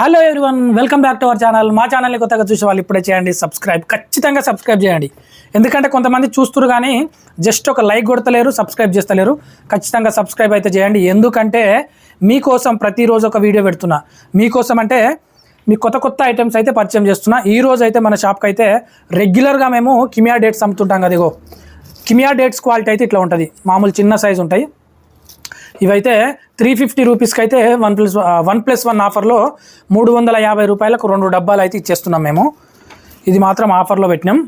Hello everyone, welcome back to our channel. మా ఛానల్ని కొత్తగా చూసే వాళ్ళు ఇప్పుడే చేయండి సబ్స్క్రైబ్, ఖచ్చితంగా సబ్స్క్రైబ్ చేయండి. ఎందుకంటే కొంతమంది చూస్తున్నారు కానీ జస్ట్ ఒక లైక్ కొడతలేరు, సబ్స్క్రైబ్ చేస్తలేరు. ఖచ్చితంగా సబ్స్క్రైబ్ అయితే చేయండి. ఎందుకంటే మీకోసం ప్రతిరోజు ఒక వీడియో పెడుతున్నా. మీకోసం అంటే మీ కొత్త కొత్త ఐటమ్స్ అయితే పరిచయం చేస్తున్నా. ఈరోజు అయితే మన షాప్కి అయితే రెగ్యులర్గా మేము కిమియా డేట్స్ అమ్ముతుంటాం కదా. ఇగో కిమియా డేట్స్ క్వాలిటీ అయితే ఇట్లా ఉంటుంది. మామూలు చిన్న సైజు ఉంటాయి. ఇవైతే 350 రూపీస్కి అయితే 1+1 ఆఫర్లో 350 రూపాయలకు 2 డబ్బాలు అయితే ఇచ్చేస్తున్నాం మేము. ఇది మాత్రం ఆఫర్లో పెట్టినాం.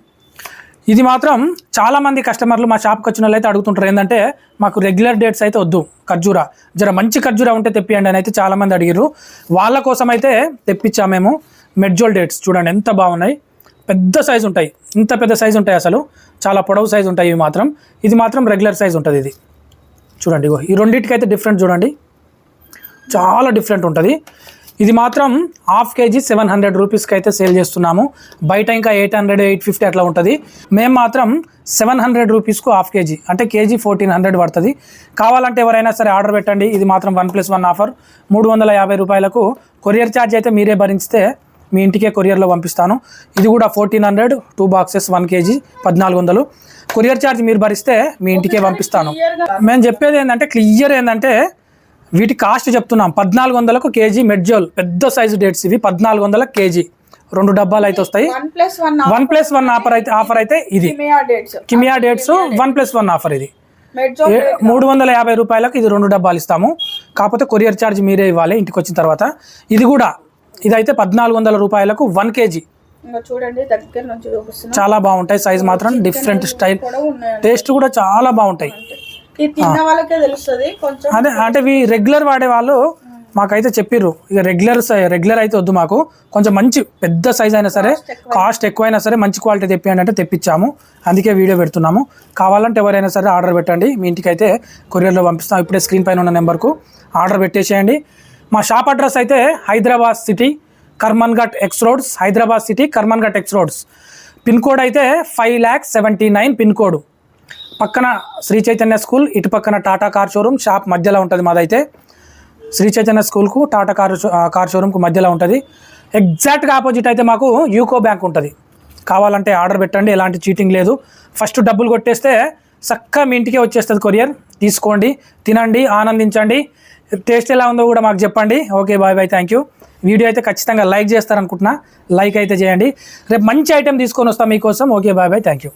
ఇది మాత్రం చాలామంది కస్టమర్లు మా షాప్కి వచ్చిన వాళ్ళు అయితే అడుగుతుంటారు, ఏంటంటే మాకు రెగ్యులర్ డేట్స్ అయితే వద్దు, ఖర్జూరా జర మంచి ఖర్జూరా ఉంటే తెప్పియండి అని అయితే చాలామంది అడిగారు. వాళ్ళ కోసం అయితే తెప్పించాము మేము. మెడ్జోల్ డేట్స్ చూడండి ఎంత బాగున్నాయి. పెద్ద సైజు ఉంటాయి, ఇంత పెద్ద సైజు ఉంటాయి, అసలు చాలా పొడవు సైజు ఉంటాయి. ఇవి మాత్రం ఇది మాత్రం రెగ్యులర్ సైజు ఉంటుంది. ఇది చూడండి, ఇగో ఈ రెండింటికైతే డిఫరెంట్ చూడండి, చాలా డిఫరెంట్ ఉంటుంది. ఇది మాత్రం హాఫ్ కేజీ 700 రూపీస్కి అయితే సేల్ చేస్తున్నాము. బయట ఇంకా 800, 850 అట్లా ఉంటుంది. మేము మాత్రం 700 రూపీస్కు హాఫ్ కేజీ, అంటే కేజీ 1400 పడుతుంది. కావాలంటే ఎవరైనా సరే ఆర్డర్ పెట్టండి. ఇది మాత్రం 1+1 ఆఫర్ 350 రూపాయలకు. కొరియర్ ఛార్జ్ అయితే మీరే భరిస్తే మీ ఇంటికే కొరియర్లో పంపిస్తాను. ఇది కూడా 1400, 2 బాక్సెస్ 1 కేజీ 1400. కొరియర్ ఛార్జ్ మీరు భరిస్తే మీ ఇంటికే పంపిస్తాను. మేము చెప్పేది ఏంటంటే క్లియర్ ఏంటంటే వీటి కాస్ట్ చెప్తున్నాం. 1400కు కేజీ మెడ్జోల్ పెద్ద సైజు డేట్స్ ఇవి. 1400 కేజీ 2 డబ్బాలు అయితే వస్తాయి. 1+1 ఆఫర్ అయితే ఇది కిమియా డేట్స్ 1+1 ఆఫర్. ఇది 350 రూపాయలకు ఇది 2 డబ్బాలు ఇస్తాము. కాకపోతే కొరియర్ ఛార్జ్ మీరే ఇవ్వాలి ఇంటికి వచ్చిన తర్వాత. ఇది కూడా ఇదైతే 1400 రూపాయలకు 1 కేజీ. చూడండి దగ్గర నుంచి చూపిస్తున్నా, చాలా బాగుంటాయి. సైజ్ మాత్రం డిఫరెంట్ స్టైల్, టేస్ట్ కూడా చాలా బాగుంటాయి. తిన్న వాళ్ళకే తెలుస్తుంది కొంచెం. అదే అంటే ఇవి రెగ్యులర్ వాడే వాళ్ళు మాకైతే చెప్పిర్రు, ఇక రెగ్యులర్ అయితే వద్దు మాకు, కొంచెం మంచి పెద్ద సైజ్ అయినా సరే, కాస్ట్ ఎక్కువైనా సరే మంచి క్వాలిటీ తెప్పియండి అంటే తెప్పించాము. అందుకే వీడియో పెడుతున్నాము. కావాలంటే ఎవరైనా సరే ఆర్డర్ పెట్టండి, మీ ఇంటికి అయితే కొరియర్లో పంపిస్తాం. ఇప్పుడే స్క్రీన్ పైన ఉన్న నెంబర్కు ఆర్డర్ పెట్టేసేయండి. మా షాప్ అడ్రస్ అయితే Hyderabad city, Karmanghat X roads, Hyderabad city Karmanghat X roads. Pin code అయితే 5,79,000 పిన్ కోడ్. పక్కన శ్రీ చైతన్య స్కూల్, ఇటు పక్కన టాటా కార్ షోరూమ్. షాప్ మధ్యలో ఉంటుంది మాదైతే. శ్రీ చైతన్య స్కూల్కు టాటా కార్ షోరూమ్కు మధ్యలో ఉంటుంది. ఎగ్జాక్ట్గా ఆపోజిట్ అయితే మాకు యూకో బ్యాంక్ ఉంటుంది. కావాలంటే ఆర్డర్ పెట్టండి, ఎలాంటి చీటింగ్ లేదు. ఫస్ట్ డబ్బులు కొట్టేస్తే చక్కగా మీ ఇంటికే వచ్చేస్తుంది కొరియర్. తీసుకోండి, తినండి, ఆనందించండి. టేస్ట్ ఎలా ఉందో కూడా మాకు చెప్పండి. Okay, bye bye, thank you. Video అయితే ఖచ్చితంగా లైక్ చేస్తారనుకుంటున్నా. లైక్ అయితే చేయండి. రేపు మంచి ఐటెం తీసుకొని వస్తాం మీకోసం. Okay, bye bye, thank you.